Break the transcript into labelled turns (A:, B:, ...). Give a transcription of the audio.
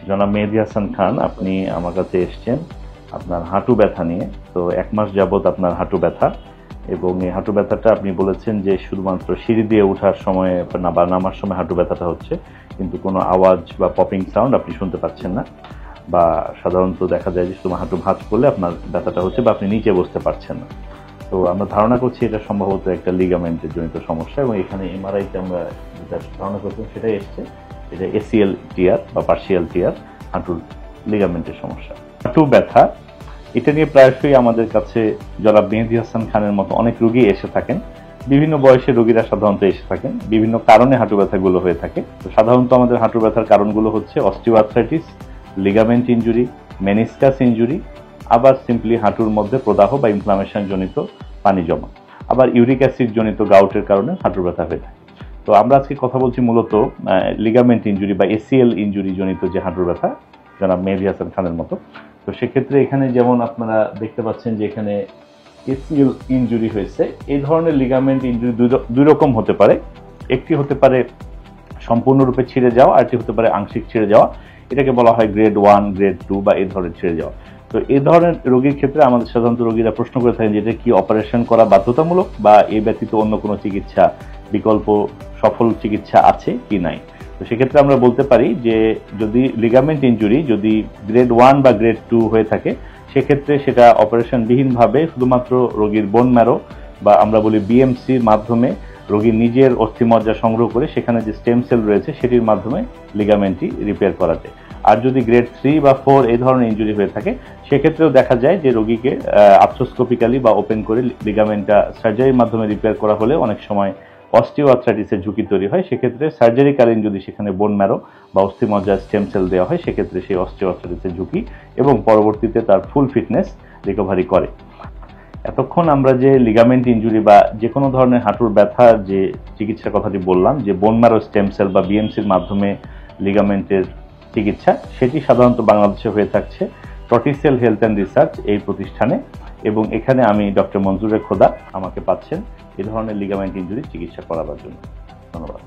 A: জনাব মেহেদী হাসান খান, আপনি আমার কাছে এসেছেন আপনার হাঁটু ব্যথা নিয়ে। তো 1 মাস যাবত আপনার হাঁটু ব্যথা, এবং এই হাঁটু ব্যথাটা আপনি বলেছেন যে শুধুমাত্র সিঁড়ি দিয়ে ওঠার সময় বা নামার সময় হাঁটু ব্যথাটা হচ্ছে, কিন্তু কোনো আওয়াজ বা পপিং সাউন্ড আপনি শুনতে পাচ্ছেন না, বা সাধারণত দেখা যায় যে শুধু হাঁটু ভাঁজ করলে আপনার ব্যথাটা হচ্ছে, বা আপনি নিচে বসতে পারছেন না। তো আমরা ধারণা করছি এটা সম্ভবত একটা লিগামেন্টের জনিত সমস্যা, এবং এখানে এমআরআইতে আমরা যেটা ধারণা করছিলাম সেটাই এসছে, এটা এসিএল টিয়ার বা পার্শিয়াল টিয়ার, হাঁটুর লিগামেন্টের সমস্যা। হাঁটু ব্যথা এটা নিয়ে প্রায়শই আমাদের কাছে জনাব মেহেদী হাসান খানের মতো অনেক রোগী এসে থাকেন। বিভিন্ন বয়সের রোগীরা সাধারণত এসে থাকেন, বিভিন্ন কারণে হাঁটু ব্যথাগুলো হয়ে থাকে। তো সাধারণত আমাদের হাঁটু ব্যথার কারণগুলো হচ্ছে osteoarthritis, ligament injury, meniscus injury, আবার সিম্পলি হাঁটুর মধ্যে প্রদাহ বা ইনফ্লামেশন জনিত পানি জমা, আবার ইউরিক অ্যাসিড জনিত গাউটের কারণে হাঁটুর ব্যথা হয়ে থাকে। তো আমরা আজকে কথা বলছি মূলত লিগামেন্ট ইনজুরি বা এসিএল ইনজুরি জনিত যে হাঁটুর ব্যথা জনাব মেহেদী হাসান খানের মতো। তো সেক্ষেত্রে এখানে যেমন আপনারা দেখতে পাচ্ছেন যে এখানে এসিএল ইনজুরি হয়েছে। এই ধরনের লিগামেন্ট ইনজুরি দুই রকম হতে পারে। একটি হতে পারে সম্পূর্ণরূপে ছিঁড়ে যাওয়া, আরটি হতে পারে আংশিক ছিঁড়ে যাওয়া। এটাকে বলা হয় গ্রেড 1, গ্রেড 2 বা এই ধরনের ছিঁড়ে যাওয়া। তো এই ধরনের রোগীর ক্ষেত্রে আমাদের সাধারণত রোগীরা প্রশ্ন করে থাকেন যে এটা কি অপারেশন করা বাধ্যতামূলক, বা এই ব্যতীত অন্য কোনো চিকিৎসা, বিকল্প সফল চিকিৎসা আছে কি নাই। তো সেক্ষেত্রে আমরা বলতে পারি যে যদি লিগামেন্ট ইনজুরি যদি গ্রেড 1 বা গ্রেড 2 হয়ে থাকে, সেক্ষেত্রে সেটা অপারেশনবিহীনভাবে শুধুমাত্র রোগীর বোন ম্যারো বা আমরা বলি বিএমসির মাধ্যমে রোগীর নিজের অস্থিমজ্জা সংগ্রহ করে সেখানে যে স্টেম সেল রয়েছে সেটির মাধ্যমে লিগামেন্টটি রিপেয়ার করা যায়। আর যদি গ্রেড 3 বা 4 এই ধরনের ইনজুরি হয়ে থাকে, সেক্ষেত্রেও দেখা যায় যে রোগীকে আর্থ্রোস্কোপিক্যালি বা ওপেন করে লিগামেন্টটা সার্জারির মাধ্যমে রিপেয়ার করা হলে অনেক সময় অস্টিওআর্থ্রাইটিসের ঝুঁকি তৈরি হয়। সেক্ষেত্রে সার্জারিকালীন যদি সেখানে বোন ম্যারো বা অস্থিমজ্জার স্টেম সেল দেওয়া হয়, সেক্ষেত্রে সেই অস্টিওআর্থ্রাইটিসের ঝুঁকি এবং পরবর্তীতে তার ফুল ফিটনেস রিকভারি করে। এতক্ষণ আমরা যে লিগামেন্ট ইনজুরি বা যে কোনো ধরনের হাঁটুর ব্যথা যে চিকিৎসার কথাটি বললাম, যে বোন ম্যারো স্টেম সেল বা বিএমসির মাধ্যমে লিগামেন্টের চিকিৎসা, সেটি সাধারণত বাংলাদেশে হয়ে থাকছে টটিসেল হেলথ অ্যান্ড রিসার্চ এই প্রতিষ্ঠানে, এবং এখানে আমি ডক্টর মঞ্জুরে খোদা আমাকে পাচ্ছেন এই ধরনের লিগামেন্ট ইনজুরি চিকিৎসা করাবার জন্য। ধন্যবাদ।